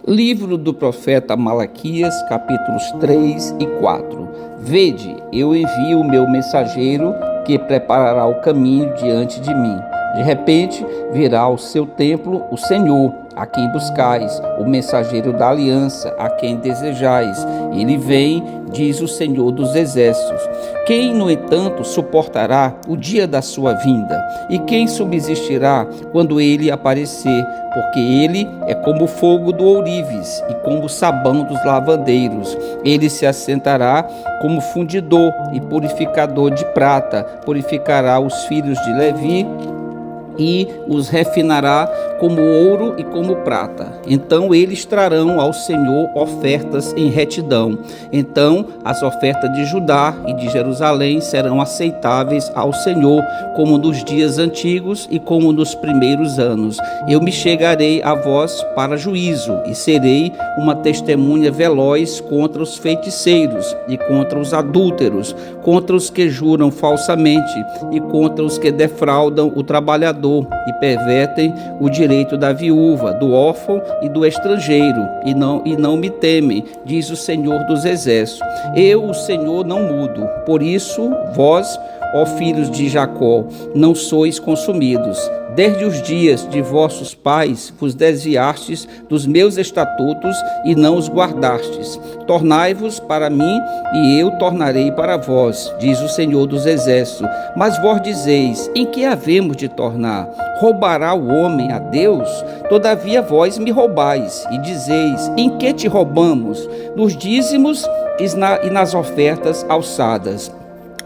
Livro do profeta Malaquias, capítulos 3 e 4. Vede, eu envio o meu mensageiro, que preparará o caminho diante de mim. De repente, virá ao seu templo o Senhor, a quem buscais, o mensageiro da aliança, a quem desejais. Ele vem, diz o Senhor dos Exércitos. Quem, no entanto, suportará o dia da sua vinda? E quem subsistirá quando ele aparecer? Porque ele é como o fogo do ourives e como o sabão dos lavandeiros. Ele se assentará como fundidor e purificador de prata, purificará os filhos de Levi e os refinará como ouro e como prata. Então eles trarão ao Senhor ofertas em retidão. Então as ofertas de Judá e de Jerusalém serão aceitáveis ao Senhor, como nos dias antigos e como nos primeiros anos. Eu me chegarei a vós para juízo e serei uma testemunha veloz contra os feiticeiros e contra os adúlteros, contra os que juram falsamente e contra os que defraudam o trabalhador e pervertem o direito da viúva, do órfão e do estrangeiro, e não me temem, diz o Senhor dos Exércitos. Eu, o Senhor, não mudo. Por isso, vós, ó filhos de Jacó, não sois consumidos. Desde os dias de vossos pais vos desviastes dos meus estatutos e não os guardastes. Tornai-vos para mim e eu tornarei para vós, diz o Senhor dos Exércitos. Mas vós dizeis, em que havemos de tornar? Roubará o homem a Deus? Todavia vós me roubais e dizeis, em que te roubamos? Nos dízimos e nas ofertas alçadas.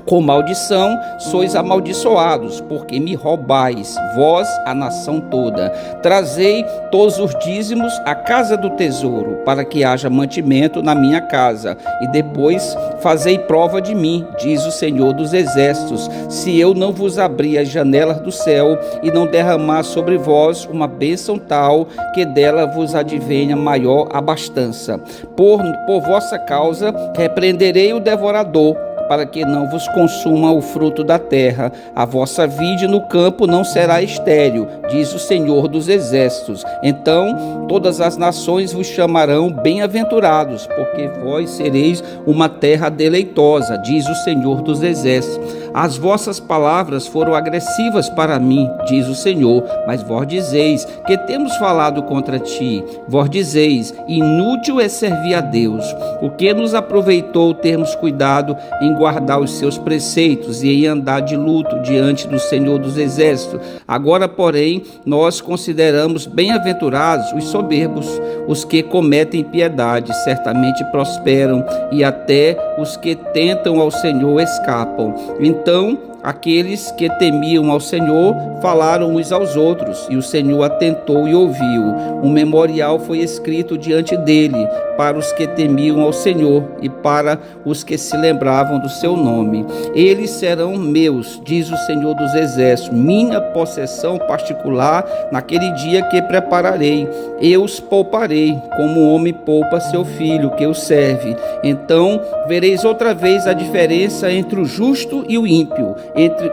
Com maldição sois amaldiçoados, porque me roubais, vós, a nação toda. Trazei todos os dízimos à casa do tesouro, para que haja mantimento na minha casa, e depois fazei prova de mim, diz o Senhor dos Exércitos, se eu não vos abrir as janelas do céu e não derramar sobre vós uma bênção tal, que dela vos advenha maior abastança. Por vossa causa repreenderei o devorador, para que não vos consuma o fruto da terra. A vossa vide no campo não será estéril, diz o Senhor dos Exércitos. Então todas as nações vos chamarão bem-aventurados, porque vós sereis uma terra deleitosa, diz o Senhor dos Exércitos. As vossas palavras foram agressivas para mim, diz o Senhor, mas vós dizeis, que temos falado contra ti? Vós dizeis, inútil é servir a Deus. O que nos aproveitou termos cuidado em guardar os seus preceitos e em andar de luto diante do Senhor dos Exércitos? Agora, porém, nós consideramos bem-aventurados os soberbos, os que cometem piedade, certamente prosperam, e até os que tentam ao Senhor escapam. Então, aqueles que temiam ao Senhor falaram uns aos outros, e o Senhor atentou e ouviu. Um memorial foi escrito diante dele, para os que temiam ao Senhor e para os que se lembravam do seu nome. Eles serão meus, diz o Senhor dos Exércitos, minha possessão particular naquele dia que prepararei. Eu os pouparei, como um homem poupa seu filho que o serve. Então vereis outra vez a diferença entre o justo e o ímpio,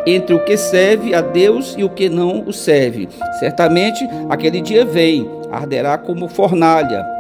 entre o que serve a Deus e o que não o serve. Certamente aquele dia vem, arderá como fornalha.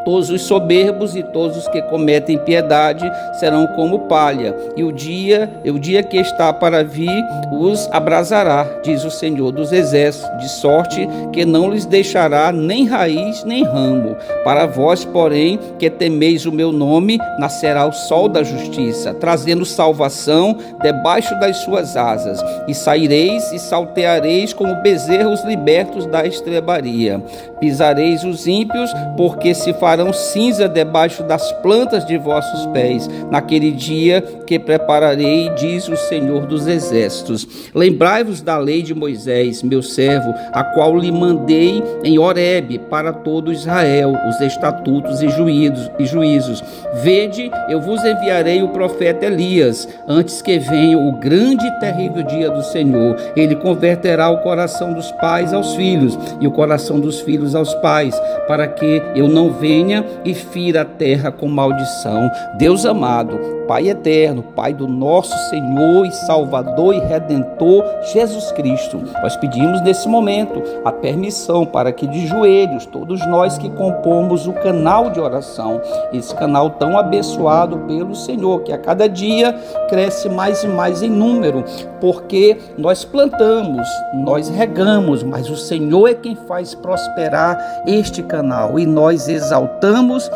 Todos os soberbos e todos os que cometem piedade serão como palha, e o dia que está para vir os abrasará, diz o Senhor dos Exércitos, de sorte que não lhes deixará nem raiz nem ramo. Para vós, porém, que temeis o meu nome, nascerá o sol da justiça, trazendo salvação debaixo das suas asas, e saireis e salteareis como bezerros libertos da estrebaria. Pisareis os ímpios, porque se farão cinza debaixo das plantas de vossos pés, naquele dia que prepararei, diz o Senhor dos Exércitos. Lembrai-vos da lei de Moisés, meu servo, a qual lhe mandei em Horebe para todo Israel, os estatutos e juízos. Vede, eu vos enviarei o profeta Elias, antes que venha o grande e terrível dia do Senhor. Ele converterá o coração dos pais aos filhos, e o coração dos filhos aos pais, para que eu não venha venha e fira a terra com maldição. Deus amado, Pai eterno, Pai do nosso Senhor e Salvador e Redentor Jesus Cristo, nós pedimos nesse momento a permissão para que de joelhos, todos nós que compomos o canal de oração, esse canal tão abençoado pelo Senhor, que a cada dia cresce mais e mais em número, porque nós plantamos, nós regamos, mas o Senhor é quem faz prosperar este canal, e nós exaltamos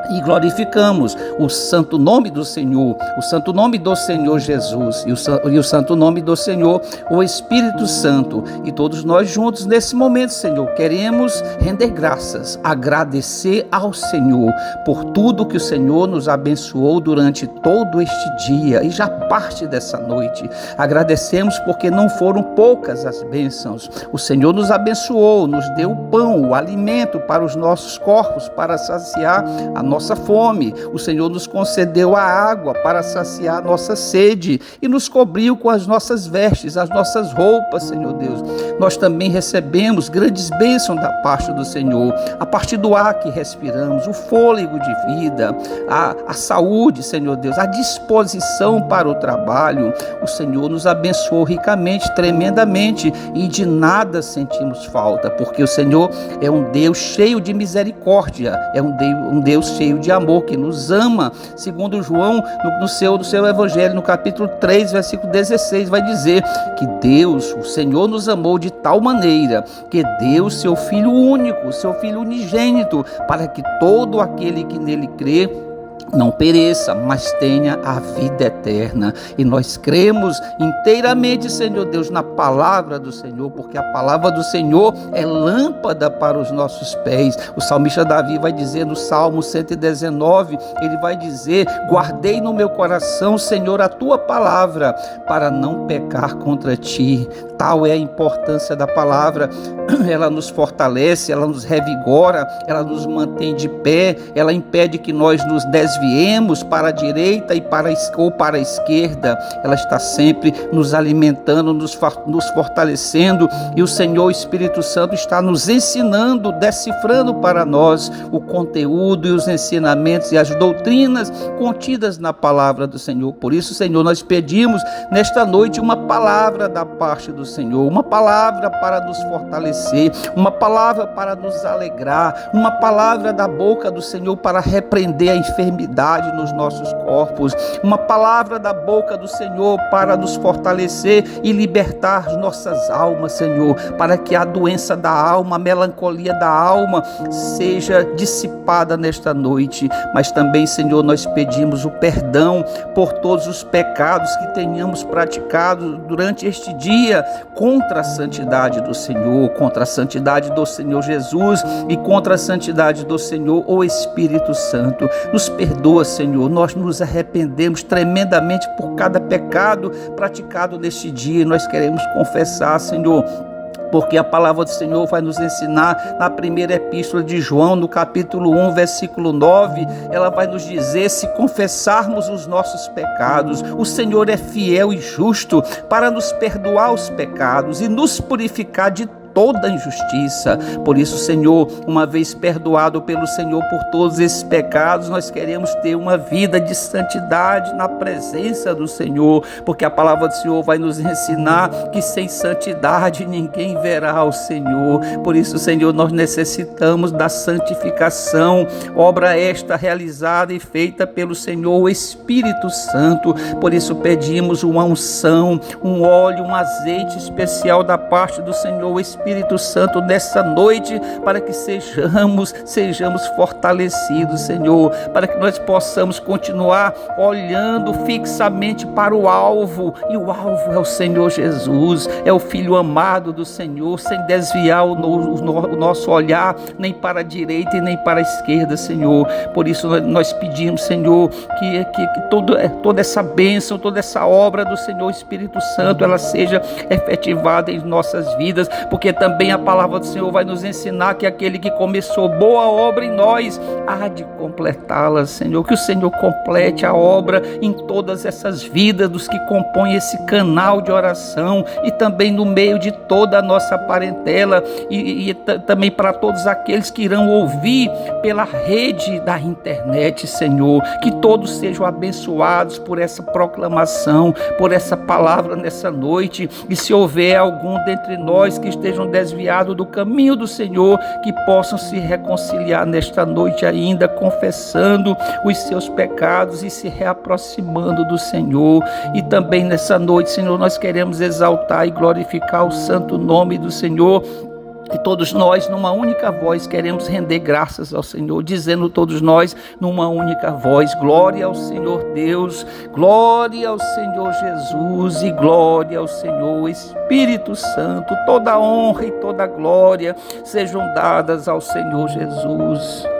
e glorificamos o santo nome do Senhor, o santo nome do Senhor Jesus e o santo nome do Senhor, o Espírito Santo. E todos nós juntos nesse momento, Senhor, queremos render graças, agradecer ao Senhor por tudo que o Senhor nos abençoou durante todo este dia e já parte dessa noite. Agradecemos porque não foram poucas as bênçãos. O Senhor nos abençoou, nos deu o pão, o alimento para os nossos corpos, para saciar a nossa fome. O Senhor nos concedeu a água para saciar a nossa sede e nos cobriu com as nossas vestes, as nossas roupas, Senhor Deus. Nós também recebemos grandes bênçãos da parte do Senhor, a partir do ar que respiramos, o fôlego de vida, a saúde, Senhor Deus, a disposição para o trabalho. O Senhor nos abençoou ricamente, tremendamente, e de nada sentimos falta, porque o Senhor é um Deus cheio de misericórdia, é um Deus cheio de amor, que nos ama. Segundo João, no seu evangelho, no capítulo 3, versículo 16, vai dizer que Deus, o Senhor, nos amou de tal maneira que deu seu Filho único, seu Filho unigênito, para que todo aquele que nele crê não pereça, mas tenha a vida eterna. E nós cremos inteiramente, Senhor Deus, na palavra do Senhor, porque a palavra do Senhor é lâmpada para os nossos pés. O salmista Davi vai dizer no Salmo 119, ele vai dizer: guardei no meu coração, Senhor, a tua palavra, para não pecar contra ti. Tal é a importância da palavra. Ela nos fortalece, ela nos revigora, ela nos mantém de pé, ela impede que nós nos desviemos para a direita ou para a esquerda. Ela está sempre nos alimentando, nos fortalecendo, e o Senhor, o Espírito Santo, está nos ensinando, decifrando para nós o conteúdo e os ensinamentos e as doutrinas contidas na palavra do Senhor. Por isso, Senhor, nós pedimos nesta noite uma palavra da parte do Senhor, uma palavra para nos fortalecer, uma palavra para nos alegrar, uma palavra da boca do Senhor para repreender a enfermidade nos nossos corpos, uma palavra da boca do Senhor para nos fortalecer e libertar as nossas almas, Senhor, para que a doença da alma, a melancolia da alma seja dissipada nesta noite. Mas também, Senhor, nós pedimos o perdão por todos os pecados que tenhamos praticado durante este dia contra a santidade do Senhor, contra a santidade do Senhor Jesus e contra a santidade do Senhor, o Espírito Santo. Nos perdoa, Senhor, nós nos arrependemos tremendamente por cada pecado praticado neste dia, e nós queremos confessar, Senhor, porque a palavra do Senhor vai nos ensinar na primeira epístola de João, no capítulo 1, versículo 9, ela vai nos dizer: se confessarmos os nossos pecados, o Senhor é fiel e justo para nos perdoar os pecados e nos purificar de toda injustiça. Por isso, Senhor, uma vez perdoado pelo Senhor por todos esses pecados, nós queremos ter uma vida de santidade na presença do Senhor, porque a palavra do Senhor vai nos ensinar que sem santidade ninguém verá o Senhor. Por isso, Senhor, nós necessitamos da santificação, obra esta realizada e feita pelo Senhor, o Espírito Santo. Por isso pedimos uma unção, um óleo, um azeite especial da parte do Senhor, o Espírito Santo, nessa noite, para que sejamos fortalecidos, Senhor, para que nós possamos continuar olhando fixamente para o alvo, e o alvo é o Senhor Jesus, é o Filho amado do Senhor, sem desviar o nosso olhar nem para a direita e nem para a esquerda, Senhor. Por isso nós pedimos, Senhor, que toda essa bênção, toda essa obra do Senhor Espírito Santo, ela seja efetivada em nossas vidas, porque também a palavra do Senhor vai nos ensinar que aquele que começou boa obra em nós há de completá-la, Senhor. Que o Senhor complete a obra em todas essas vidas dos que compõem esse canal de oração, e também no meio de toda a nossa parentela, e também para todos aqueles que irão ouvir pela rede da internet, Senhor, que todos sejam abençoados por essa proclamação, por essa palavra nessa noite, e se houver algum dentre nós que estejam desviados do caminho do Senhor, que possam se reconciliar nesta noite ainda, confessando os seus pecados e se reaproximando do Senhor. E também nessa noite, Senhor, nós queremos exaltar e glorificar o santo nome do Senhor. E todos nós, numa única voz, queremos render graças ao Senhor, dizendo todos nós, numa única voz: glória ao Senhor Deus, glória ao Senhor Jesus e glória ao Senhor Espírito Santo. Toda honra e toda glória sejam dadas ao Senhor Jesus.